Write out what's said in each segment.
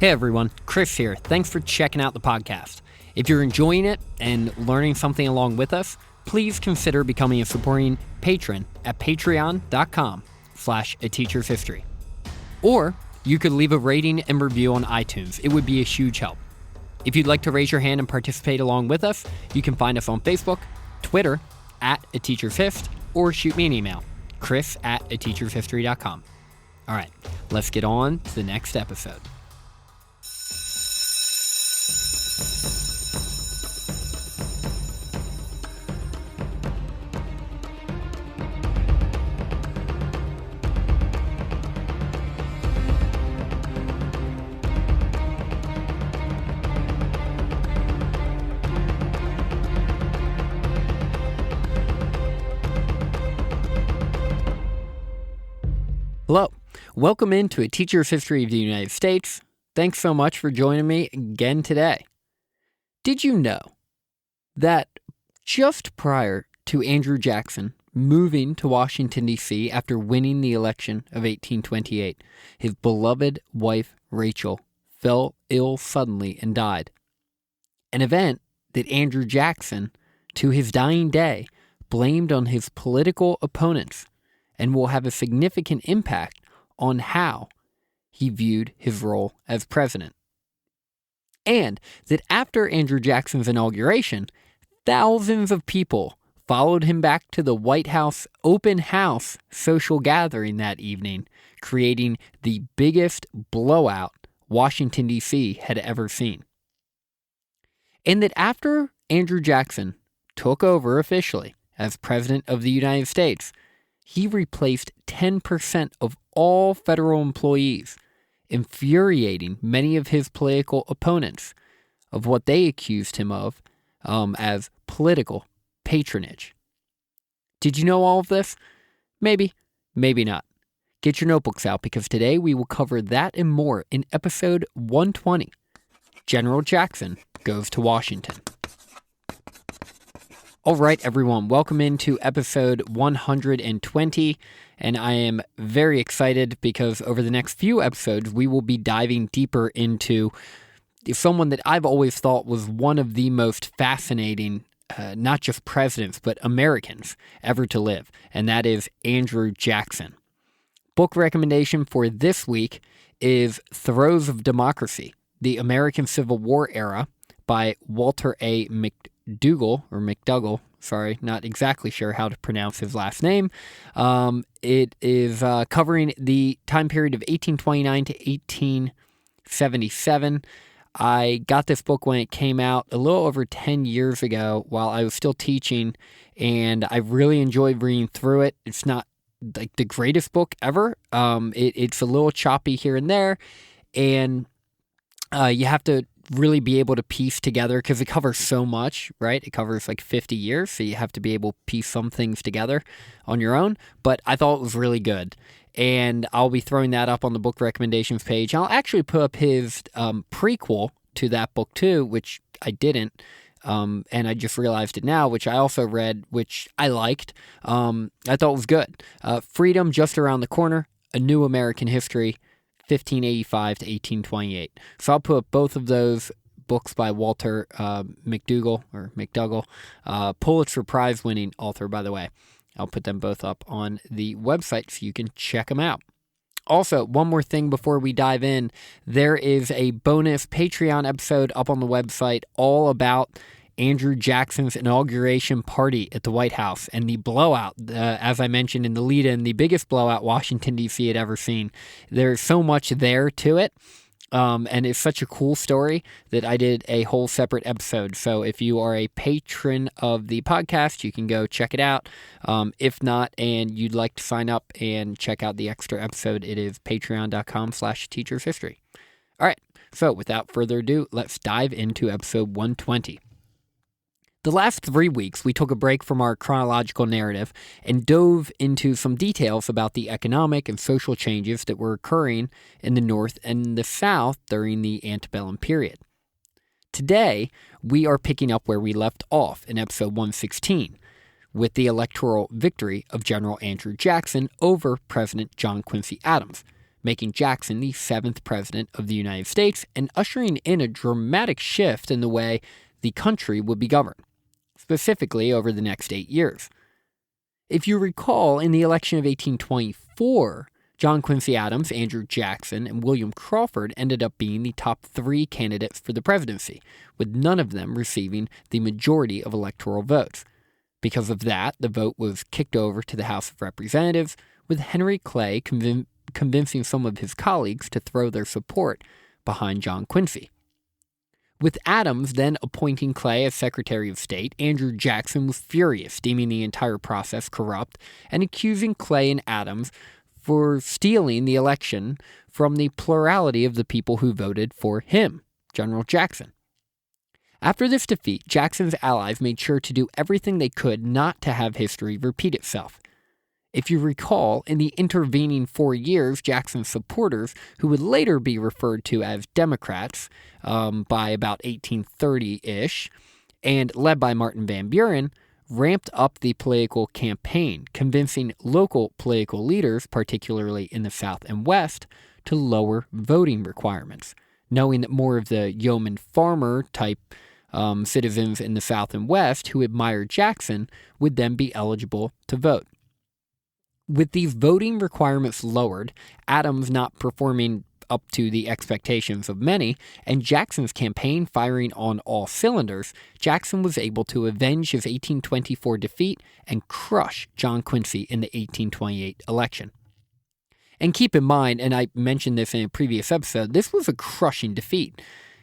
Hey everyone, Chris here. Thanks for checking out the podcast. If you're enjoying it and learning something along with us, please consider becoming a supporting patron at patreon.com/ateachershistory. Or you could leave a rating and review on iTunes. It would be a huge help. If you'd like to raise your hand and participate along with us, you can find us on Facebook, Twitter, @ateachershistory, or shoot me an email, chris@ateachershistory.com. All right, let's get on to the next episode. Hello, welcome into A Teacher's History of the United States. Thanks so much for joining me again today. Did you know that just prior to Andrew Jackson moving to Washington, D.C. after winning the election of 1828, his beloved wife, Rachel, fell ill suddenly and died? An event that Andrew Jackson, to his dying day, blamed on his political opponents and will have a significant impact on how he viewed his role as president. And that after Andrew Jackson's inauguration, thousands of people followed him back to the White House open house social gathering that evening, creating the biggest blowout Washington, D.C. had ever seen. And that after Andrew Jackson took over officially as president of the United States, he replaced 10% of all federal employees, infuriating many of his political opponents of what they accused him of as political patronage. Did you know all of this? Maybe, maybe not. Get your notebooks out because today we will cover that and more in episode 120. General Jackson Goes to Washington. All right, everyone, welcome into episode 120, and I am very excited because over the next few episodes, we will be diving deeper into someone that I've always thought was one of the most fascinating, not just presidents, but Americans ever to live, and that is Andrew Jackson. Book recommendation for this week is Throes of Democracy, The American Civil War Era by Walter A. McDougall, not exactly sure how to pronounce his last name. It is covering the time period of 1829 to 1877. I got this book when it came out a little over 10 years ago while I was still teaching, and I really enjoyed reading through it. It's not like the greatest book ever. It's a little choppy here and there, and you have to really be able to piece together because it covers so much, right? It covers like 50 years, so you have to be able to piece some things together on your own, but I thought it was really good, and I'll be throwing that up on the book recommendations page. I'll actually put up his prequel to that book too, which I didn't, and I just realized it now, which I also read, which I liked. I thought it was good. Freedom Just Around the Corner, A New American History, 1585 to 1828. So I'll put up both of those books by Walter McDougall, Pulitzer Prize winning author, by the way. I'll put them both up on the website so you can check them out. Also, one more thing before we dive in, there is a bonus Patreon episode up on the website all about Andrew Jackson's inauguration party at the White House and the blowout, as I mentioned in the lead-in, the biggest blowout Washington, D.C. had ever seen. There's so much there to it, and it's such a cool story that I did a whole separate episode. So if you are a patron of the podcast, you can go check it out. If not, and you'd like to sign up and check out the extra episode, it is patreon.com/teachershistory. All right, so without further ado, let's dive into episode 120. The last 3 weeks, we took a break from our chronological narrative and dove into some details about the economic and social changes that were occurring in the North and the South during the antebellum period. Today, we are picking up where we left off in episode 116, with the electoral victory of General Andrew Jackson over President John Quincy Adams, making Jackson the 7th president of the United States and ushering in a dramatic shift in the way the country would be governed, specifically over the next 8 years. If you recall, in the election of 1824, John Quincy Adams, Andrew Jackson, and William Crawford ended up being the top 3 candidates for the presidency, with none of them receiving the majority of electoral votes. Because of that, the vote was kicked over to the House of Representatives, with Henry Clay convincing some of his colleagues to throw their support behind John Quincy. With Adams then appointing Clay as Secretary of State, Andrew Jackson was furious, deeming the entire process corrupt and accusing Clay and Adams for stealing the election from the plurality of the people who voted for him, General Jackson. After this defeat, Jackson's allies made sure to do everything they could not to have history repeat itself. If you recall, in the intervening 4 years, Jackson's supporters, who would later be referred to as Democrats by about 1830-ish, and led by Martin Van Buren, ramped up the political campaign, convincing local political leaders, particularly in the South and West, to lower voting requirements, knowing that more of the yeoman farmer type citizens in the South and West who admired Jackson would then be eligible to vote. With these voting requirements lowered, Adams not performing up to the expectations of many, and Jackson's campaign firing on all cylinders, Jackson was able to avenge his 1824 defeat and crush John Quincy in the 1828 election. And keep in mind, and I mentioned this in a previous episode, this was a crushing defeat.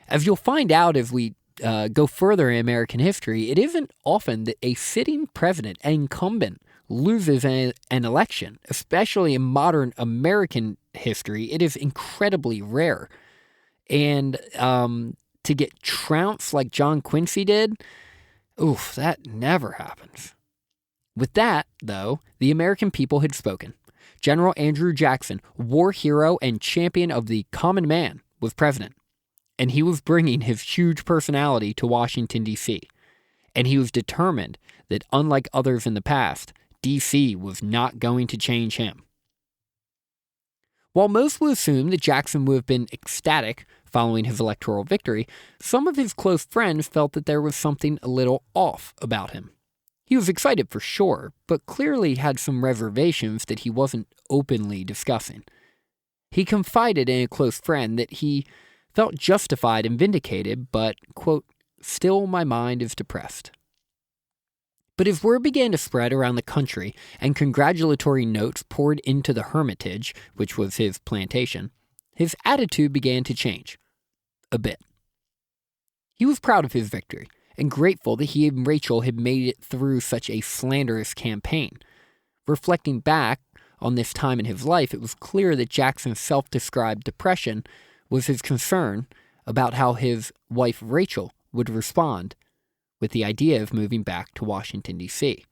As you'll find out as we go further in American history, it isn't often that a sitting president, an incumbent, loses an election, especially in modern American history. It is incredibly rare. And to get trounced like John Quincy did, oof, that never happens. With that, though, the American people had spoken. General Andrew Jackson, war hero and champion of the common man, was president. And he was bringing his huge personality to Washington, D.C. And he was determined that, unlike others in the past, D.C. was not going to change him. While most would assume that Jackson would have been ecstatic following his electoral victory, some of his close friends felt that there was something a little off about him. He was excited for sure, but clearly had some reservations that he wasn't openly discussing. He confided in a close friend that he felt justified and vindicated, but, quote, still my mind is depressed. But as word began to spread around the country and congratulatory notes poured into the Hermitage, which was his plantation, his attitude began to change. A bit. He was proud of his victory and grateful that he and Rachel had made it through such a slanderous campaign. Reflecting back on this time in his life, it was clear that Jackson's self-described depression was his concern about how his wife Rachel would respond with the idea of moving back to Washington, D.C.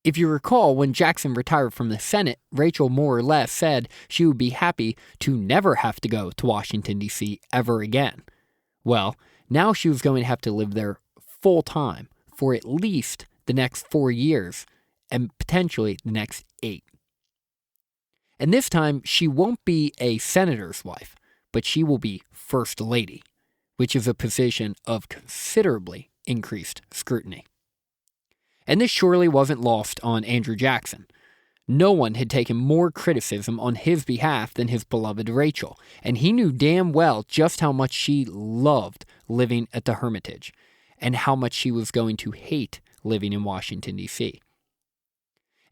If you recall, when Jackson retired from the Senate, Rachel more or less said she would be happy to never have to go to Washington, D.C. ever again. Well, now she was going to have to live there full time for at least the next 4 years and potentially the next 8. And this time, she won't be a senator's wife, but she will be First Lady, which is a position of considerably increased scrutiny. And this surely wasn't lost on Andrew Jackson. No one had taken more criticism on his behalf than his beloved Rachel, and he knew damn well just how much she loved living at the Hermitage, and how much she was going to hate living in Washington, D.C.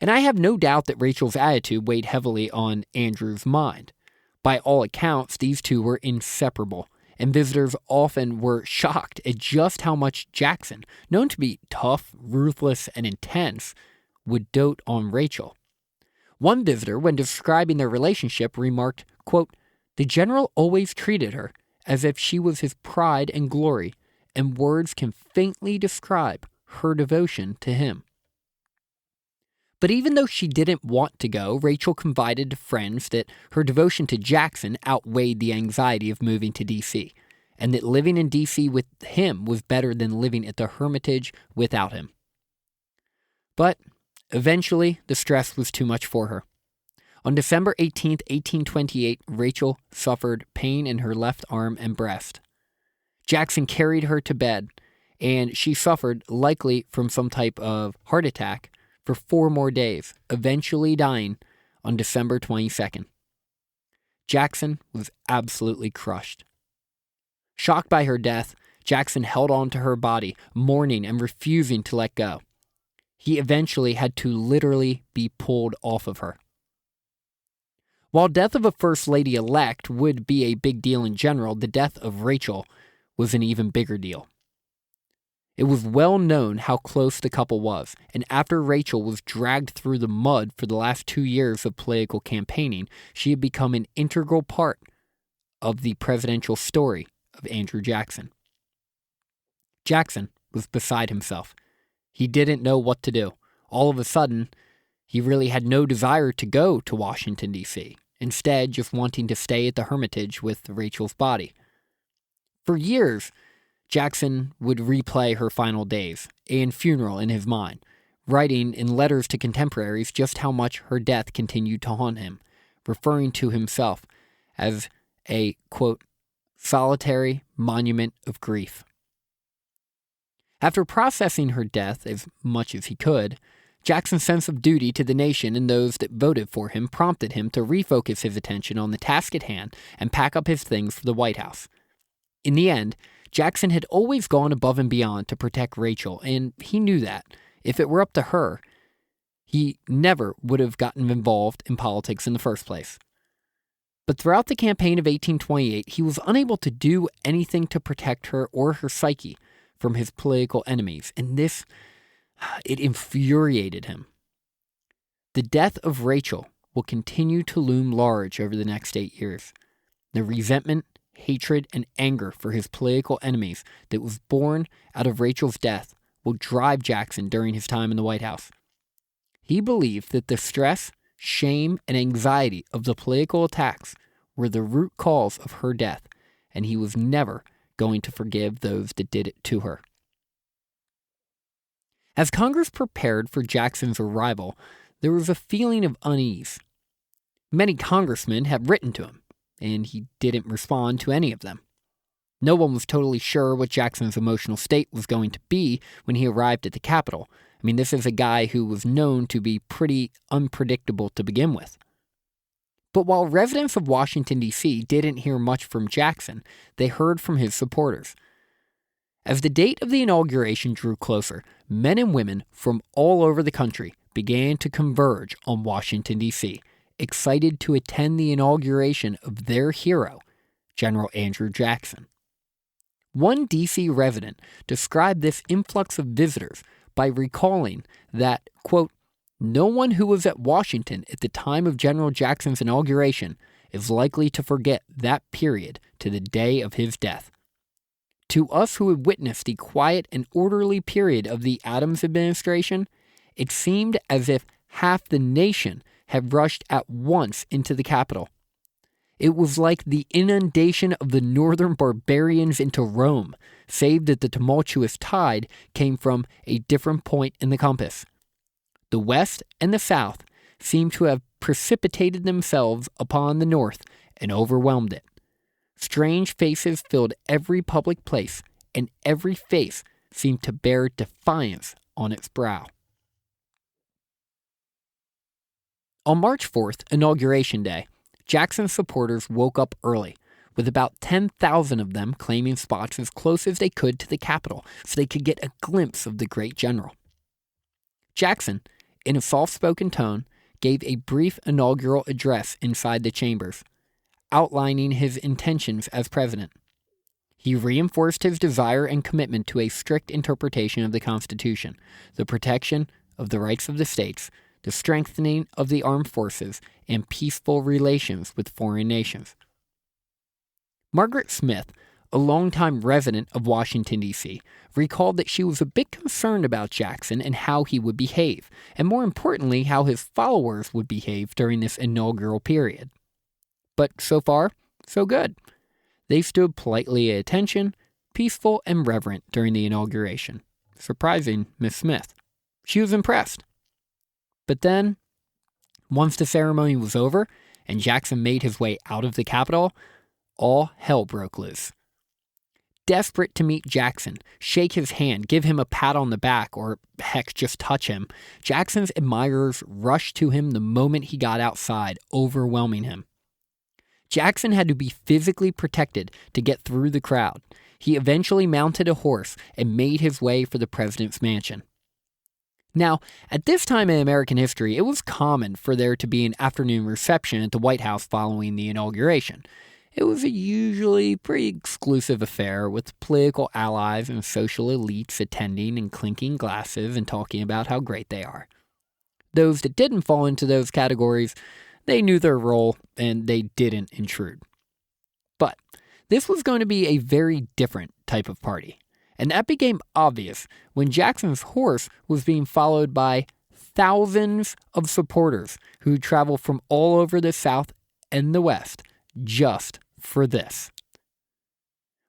And I have no doubt that Rachel's attitude weighed heavily on Andrew's mind. By all accounts, these two were inseparable, and visitors often were shocked at just how much Jackson, known to be tough, ruthless, and intense, would dote on Rachel. One visitor, when describing their relationship, remarked, quote, "The general always treated her as if she was his pride and glory, and words can faintly describe her devotion to him." But even though she didn't want to go, Rachel confided to friends that her devotion to Jackson outweighed the anxiety of moving to D.C., and that living in D.C. with him was better than living at the Hermitage without him. But eventually, the stress was too much for her. On December 18th, 1828, Rachel suffered pain in her left arm and breast. Jackson carried her to bed, and she suffered, likely from some type of heart attack, for 4 more days, eventually dying on December 22nd. Jackson was absolutely crushed. Shocked by her death, Jackson held on to her body, mourning and refusing to let go. He eventually had to literally be pulled off of her. While death of a First Lady-elect would be a big deal in general, the death of Rachel was an even bigger deal. It was well known how close the couple was, and after Rachel was dragged through the mud for the last 2 years of political campaigning, she had become an integral part of the presidential story of Andrew Jackson. Jackson was beside himself. He didn't know what to do. All of a sudden, he really had no desire to go to Washington, D.C., instead just wanting to stay at the Hermitage with Rachel's body. For years, Jackson would replay her final days and funeral in his mind, writing in letters to contemporaries just how much her death continued to haunt him, referring to himself as a, quote, solitary monument of grief. After processing her death as much as he could, Jackson's sense of duty to the nation and those that voted for him prompted him to refocus his attention on the task at hand and pack up his things for the White House. In the end, Jackson had always gone above and beyond to protect Rachel, and he knew that, if it were up to her, he never would have gotten involved in politics in the first place. But throughout the campaign of 1828, he was unable to do anything to protect her or her psyche from his political enemies, and this, it infuriated him. The death of Rachel will continue to loom large over the next 8 years. The resentment, hatred, and anger for his political enemies that was born out of Rachel's death will drive Jackson during his time in the White House. He believed that the stress, shame, and anxiety of the political attacks were the root cause of her death, and he was never going to forgive those that did it to her. As Congress prepared for Jackson's arrival, there was a feeling of unease. Many congressmen had written to him, and he didn't respond to any of them. No one was totally sure what Jackson's emotional state was going to be when he arrived at the Capitol. I mean, this is a guy who was known to be pretty unpredictable to begin with. But while residents of Washington, D.C. didn't hear much from Jackson, they heard from his supporters. As the date of the inauguration drew closer, men and women from all over the country began to converge on Washington, D.C., excited to attend the inauguration of their hero, General Andrew Jackson. One D.C. resident described this influx of visitors by recalling that, quote, no one who was at Washington at the time of General Jackson's inauguration is likely to forget that period to the day of his death. To us who had witnessed the quiet and orderly period of the Adams administration, it seemed as if half the nation had rushed at once into the Capitol. It was like the inundation of the northern barbarians into Rome, save that the tumultuous tide came from a different point in the compass. The West and the South seemed to have precipitated themselves upon the North and overwhelmed it. Strange faces filled every public place, and every face seemed to bear defiance on its brow. On March 4th, Inauguration Day, Jackson's supporters woke up early, with about 10,000 of them claiming spots as close as they could to the Capitol so they could get a glimpse of the great general. Jackson, in a soft-spoken tone, gave a brief inaugural address inside the chambers, outlining his intentions as president. He reinforced his desire and commitment to a strict interpretation of the Constitution, the protection of the rights of the states, the strengthening of the armed forces, and peaceful relations with foreign nations. Margaret Smith, a longtime resident of Washington, D.C., recalled that she was a bit concerned about Jackson and how he would behave, and more importantly, how his followers would behave during this inaugural period. But so far, so good. They stood politely at attention, peaceful and reverent during the inauguration, surprising Miss Smith. She was impressed. But then, Once the ceremony was over and Jackson made his way out of the Capitol, all hell broke loose. Desperate to meet Jackson, shake his hand, give him a pat on the back, or heck, just touch him, Jackson's admirers rushed to him the moment he got outside, overwhelming him. Jackson had to be physically protected to get through the crowd. He eventually mounted a horse and made his way for the president's mansion. Now, at this time in American history, it was common for there to be an afternoon reception at the White House following the inauguration. It was a usually pretty exclusive affair with political allies and social elites attending and clinking glasses and talking about how great they are. Those that didn't fall into those categories, they knew their role and they didn't intrude. But this was going to be a very different type of party. And that became obvious when Jackson's horse was being followed by thousands of supporters who traveled from all over the South and the West just for this.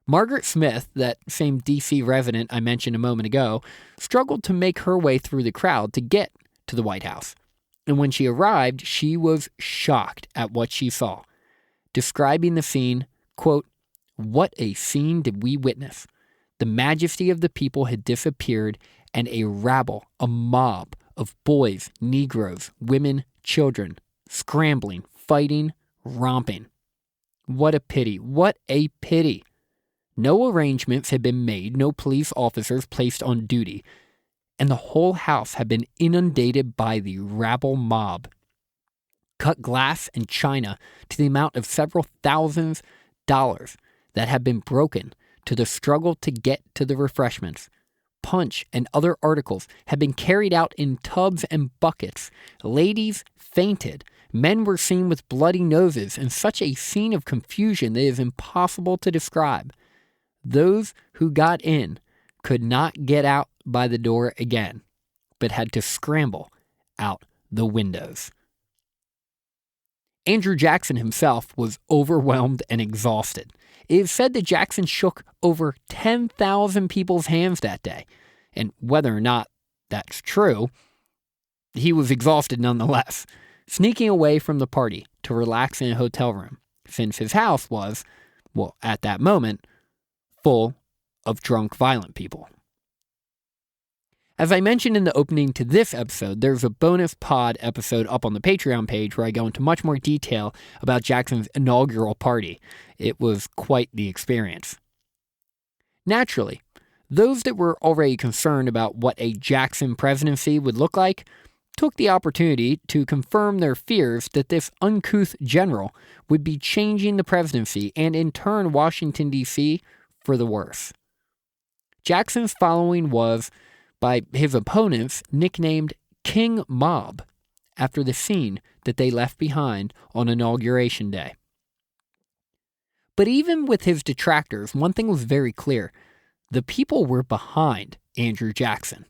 Margaret Smith, that same D.C. resident I mentioned a moment ago, struggled to make her way through the crowd to get to the White House. And when she arrived, she was shocked at what she saw. Describing the scene, quote, "What a scene did we witness. The majesty of the people had disappeared, and a rabble, a mob of boys, Negroes, women, children, scrambling, fighting, romping. What a pity, what a pity. No arrangements had been made, no police officers placed on duty, and the whole house had been inundated by the rabble mob. Cut glass and china to the amount of several $1,000s that had been broken to the struggle to get to the refreshments. Punch and other articles had been carried out in tubs and buckets. Ladies fainted. Men were seen with bloody noses, and such a scene of confusion that it is impossible to describe. Those who got in could not get out by the door again, but had to scramble out the windows." Andrew Jackson himself was overwhelmed and exhausted. It is said that Jackson shook over 10,000 people's hands that day, and whether or not that's true, he was exhausted nonetheless, sneaking away from the party to relax in a hotel room, since his house was, well, at that moment, full of drunk, violent people. As I mentioned in the opening to this episode, there's a bonus pod episode up on the Patreon page where I go into much more detail about Jackson's inaugural party. It was quite the experience. Naturally, those that were already concerned about what a Jackson presidency would look like took the opportunity to confirm their fears that this uncouth general would be changing the presidency and in turn Washington, D.C. for the worse. Jackson's following was, by his opponents, nicknamed King Mob, after the scene that they left behind on Inauguration Day. But even with his detractors, one thing was very clear. The people were behind Andrew Jackson.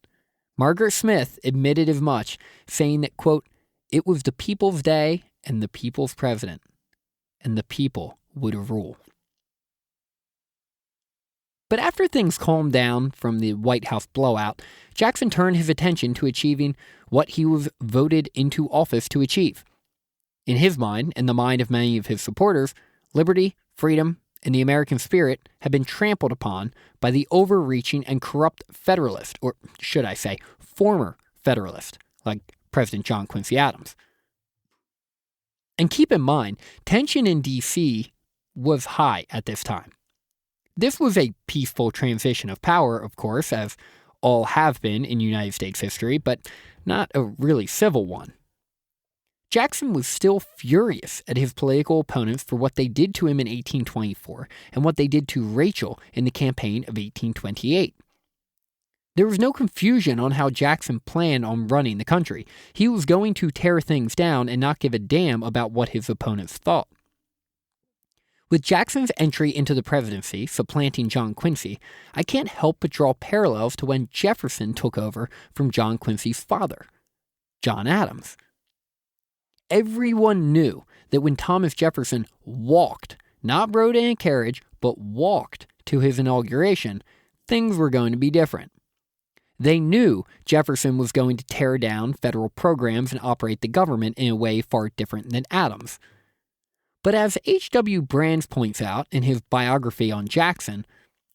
Margaret Smith admitted as much, saying that, quote, "It was the people's day and the people's president, and the people would rule." But after things calmed down from the White House blowout, Jackson turned his attention to achieving what he was voted into office to achieve. In his mind, and the mind of many of his supporters, liberty, freedom, and the American spirit had been trampled upon by the overreaching and corrupt Federalist, or should I say, former Federalist, like President John Quincy Adams. And keep in mind, tension in D.C. was high at this time. This was a peaceful transition of power, of course, as all have been in United States history, but not a really civil one. Jackson was still furious at his political opponents for what they did to him in 1824 and what they did to Rachel in the campaign of 1828. There was no confusion on how Jackson planned on running the country. He was going to tear things down and not give a damn about what his opponents thought. With Jackson's entry into the presidency, supplanting John Quincy, I can't help but draw parallels to when Jefferson took over from John Quincy's father, John Adams. Everyone knew that when Thomas Jefferson walked, not rode in a carriage, but walked to his inauguration, things were going to be different. They knew Jefferson was going to tear down federal programs and operate the government in a way far different than Adams. But as H.W. Brands points out in his biography on Jackson,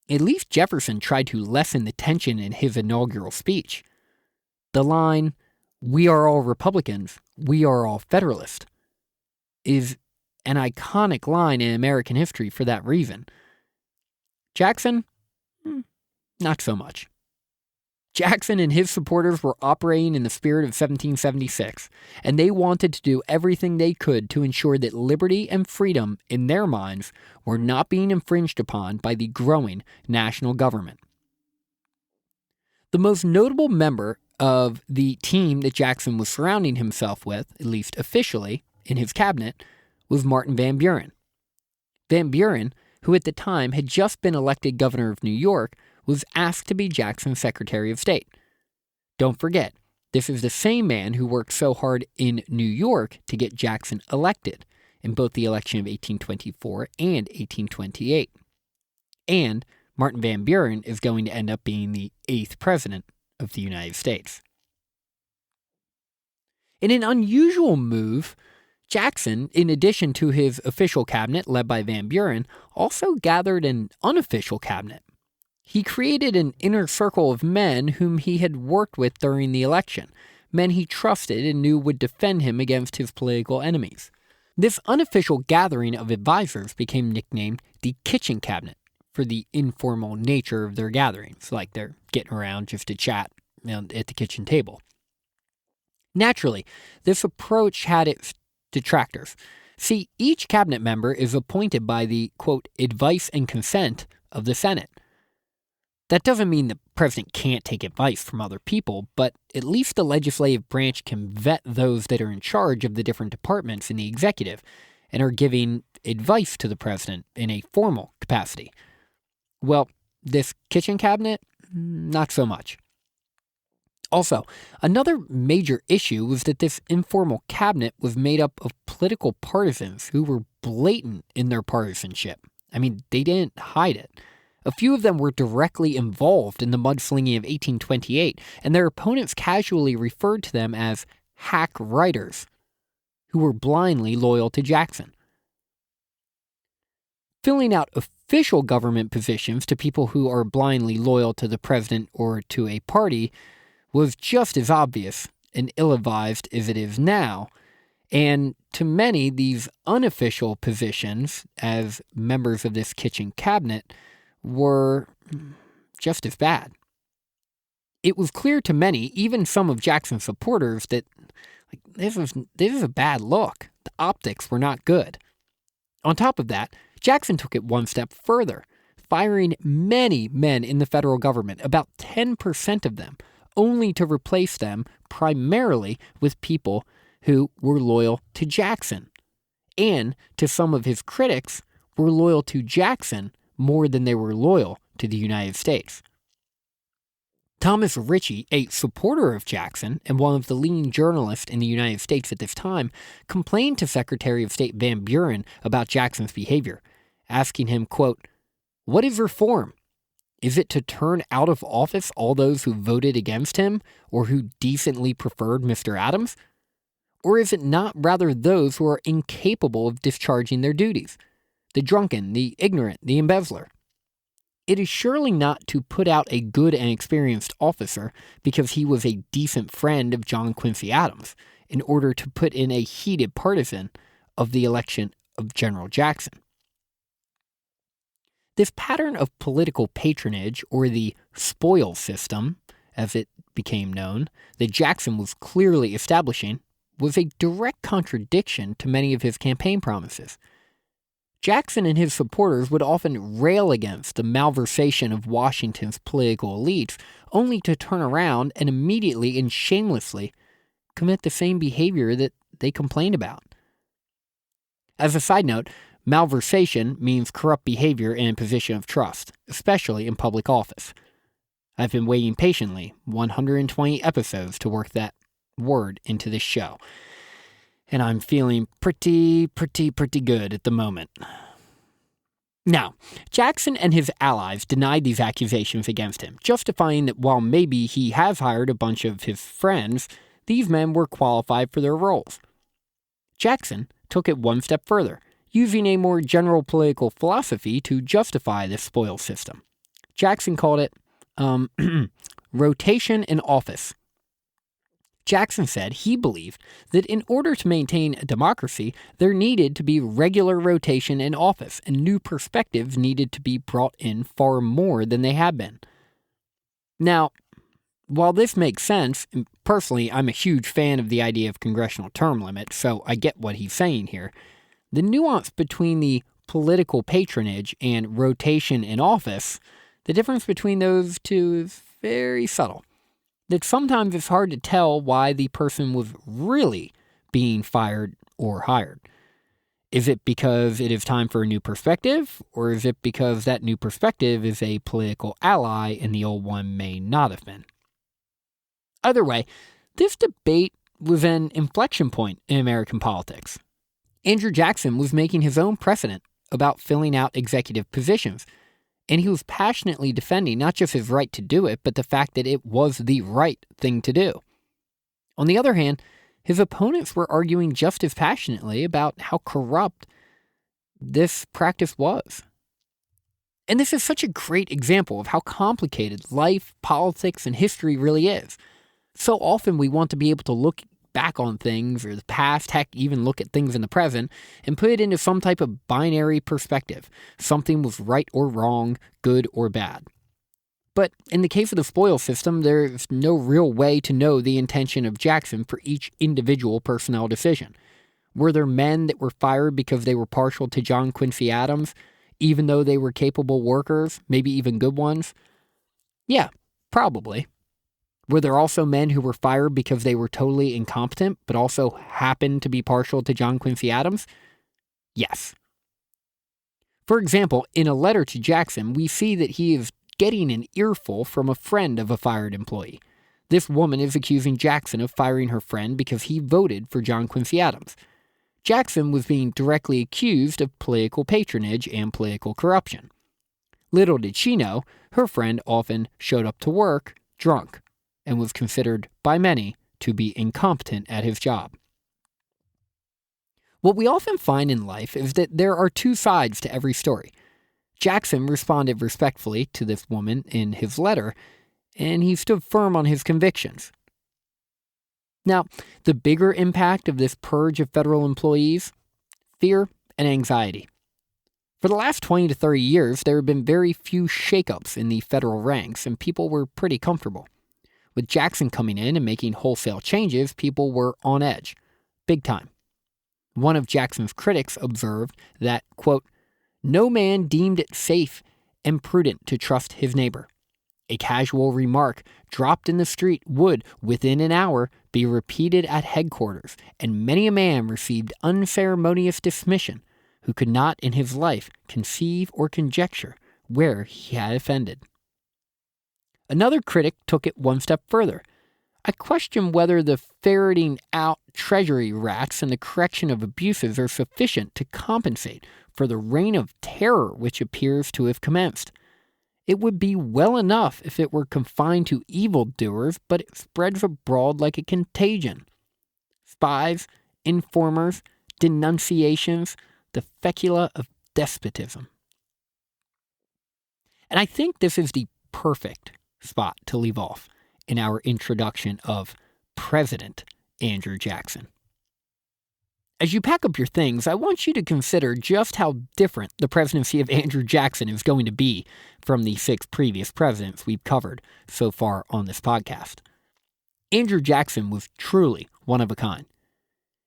at least Jefferson tried to lessen the tension in his inaugural speech. The line, "We are all Republicans, we are all Federalists," is an iconic line in American history for that reason. Jackson? Not so much. Jackson and his supporters were operating in the spirit of 1776, and they wanted to do everything they could to ensure that liberty and freedom, in their minds, were not being infringed upon by the growing national government. The most notable member of the team that Jackson was surrounding himself with, at least officially, in his cabinet, was Martin Van Buren. Van Buren, who at the time had just been elected governor of New York, was asked to be Jackson's Secretary of State. Don't forget, this is the same man who worked so hard in New York to get Jackson elected in both the election of 1824 and 1828. And Martin Van Buren is going to end up being the 8th president of the United States. In an unusual move, Jackson, in addition to his official cabinet led by Van Buren, also gathered an unofficial cabinet. He created an inner circle of men whom he had worked with during the election, men he trusted and knew would defend him against his political enemies. This unofficial gathering of advisors became nicknamed the Kitchen Cabinet for the informal nature of their gatherings, like they're getting around just to chat at the kitchen table. Naturally, this approach had its detractors. See, each cabinet member is appointed by the, quote, advice and consent of the Senate. That doesn't mean the president can't take advice from other people, but at least the legislative branch can vet those that are in charge of the different departments in the executive and are giving advice to the president in a formal capacity. Well, this kitchen cabinet, not so much. Also, another major issue was that this informal cabinet was made up of political partisans who were blatant in their partisanship. I mean, they didn't hide it. A few of them were directly involved in the mudslinging of 1828, and their opponents casually referred to them as hack writers, who were blindly loyal to Jackson. Filling out official government positions to people who are blindly loyal to the president or to a party was just as obvious and ill-advised as it is now, and to many, these unofficial positions as members of this kitchen cabinet were just as bad. It was clear to many, even some of Jackson's supporters, that this is a bad look. The optics were not good. On top of that, Jackson took it one step further, firing many men in the federal government, about 10% of them, only to replace them primarily with people who were loyal to Jackson. And to some of his critics, were loyal to Jackson more than they were loyal to the United States. Thomas Ritchie, a supporter of Jackson and one of the leading journalists in the United States at this time, complained to Secretary of State Van Buren about Jackson's behavior, asking him, quote, "What is reform? Is it to turn out of office all those who voted against him or who decently preferred Mr. Adams? Or is it not rather those who are incapable of discharging their duties? The drunken, the ignorant, the embezzler. It is surely not to put out a good and experienced officer because he was a decent friend of John Quincy Adams in order to put in a heated partisan of the election of General Jackson." This pattern of political patronage, or the spoil system, as it became known, that Jackson was clearly establishing, was a direct contradiction to many of his campaign promises. Jackson and his supporters would often rail against the malversation of Washington's political elites, only to turn around and immediately and shamelessly commit the same behavior that they complained about. As a side note, malversation means corrupt behavior in a position of trust, especially in public office. I've been waiting patiently 120 episodes to work that word into this show, and I'm feeling pretty good at the moment. Now, Jackson and his allies denied these accusations against him, justifying that while maybe he has hired a bunch of his friends, these men were qualified for their roles. Jackson took it one step further, using a more general political philosophy to justify this spoils system. Jackson called it rotation in office. Jackson said he believed that in order to maintain a democracy, there needed to be regular rotation in office, and new perspectives needed to be brought in far more than they had been. Now, while this makes sense, and personally, I'm a huge fan of the idea of congressional term limits, so I get what he's saying here. The nuance between the political patronage and rotation in office, the difference between those two is very subtle. That sometimes it's hard to tell why the person was really being fired or hired. Is it because it is time for a new perspective, or is it because that new perspective is a political ally and the old one may not have been? Either way, this debate was an inflection point in American politics. Andrew Jackson was making his own precedent about filling out executive positions, and he was passionately defending not just his right to do it, but the fact that it was the right thing to do. On the other hand, his opponents were arguing just as passionately about how corrupt this practice was. And this is such a great example of how complicated life, politics, and history really is. So often we want to be able to look back on things or the past, heck, even look at things in the present, and put it into some type of binary perspective. Something was right or wrong, good or bad. But in the case of the spoils system, there's no real way to know the intention of Jackson for each individual personnel decision. Were there men that were fired because they were partial to John Quincy Adams, even though they were capable workers, maybe even good ones? Yeah, probably. Were there also men who were fired because they were totally incompetent, but also happened to be partial to John Quincy Adams? Yes. For example, in a letter to Jackson, we see that he is getting an earful from a friend of a fired employee. This woman is accusing Jackson of firing her friend because he voted for John Quincy Adams. Jackson was being directly accused of political patronage and political corruption. Little did she know, her friend often showed up to work drunk, and was considered by many to be incompetent at his job. What we often find in life is that there are two sides to every story. Jackson responded respectfully to this woman in his letter, and he stood firm on his convictions. Now, the bigger impact of this purge of federal employees? Fear and anxiety. For the last 20 to 30 years, there have been very few shakeups in the federal ranks, and people were pretty comfortable. With Jackson coming in and making wholesale changes, people were on edge. Big time. One of Jackson's critics observed that, quote, "No man deemed it safe and prudent to trust his neighbor. A casual remark dropped in the street would, within an hour, be repeated at headquarters, and many a man received unceremonious dismission who could not in his life conceive or conjecture where he had offended." Another critic took it one step further. I question whether the ferreting out treasury rats and the correction of abuses are sufficient to compensate for the reign of terror which appears to have commenced. It would be well enough if it were confined to evildoers, but it spreads abroad like a contagion. Spies, informers, denunciations, the fecula of despotism. And I think this is the perfect spot to leave off in our introduction of President Andrew Jackson. As you pack up your things, I want you to consider just how different the presidency of Andrew Jackson is going to be from the 6 previous presidents we've covered so far on this podcast. Andrew Jackson was truly one of a kind.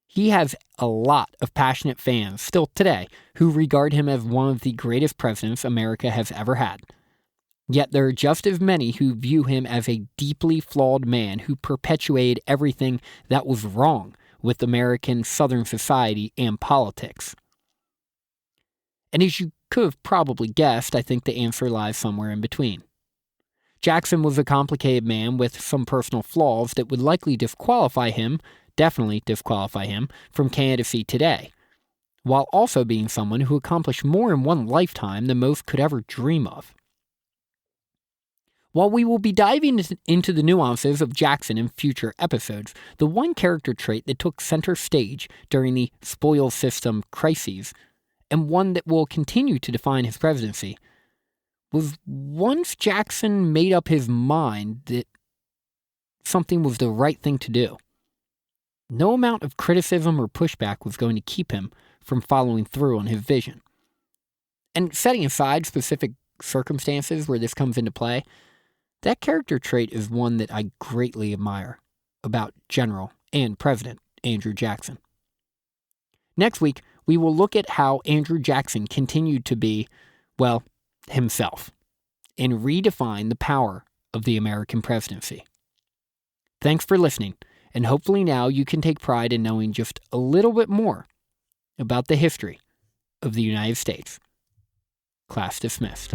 He has a lot of passionate fans still today who regard him as one of the greatest presidents America has ever had. Yet there are just as many who view him as a deeply flawed man who perpetuated everything that was wrong with American Southern society and politics. And as you could have probably guessed, I think the answer lies somewhere in between. Jackson was a complicated man with some personal flaws that would likely definitely disqualify him, from candidacy today. while also being someone who accomplished more in one lifetime than most could ever dream of. While we will be diving into the nuances of Jackson in future episodes, the one character trait that took center stage during the spoils system crises, and one that will continue to define his presidency, was once Jackson made up his mind that something was the right thing to do. No amount of criticism or pushback was going to keep him from following through on his vision. And setting aside specific circumstances where this comes into play, that character trait is one that I greatly admire about General and President Andrew Jackson. Next week, we will look at how Andrew Jackson continued to be, well, himself, and redefine the power of the American presidency. Thanks for listening, and hopefully now you can take pride in knowing just a little bit more about the history of the United States. Class dismissed.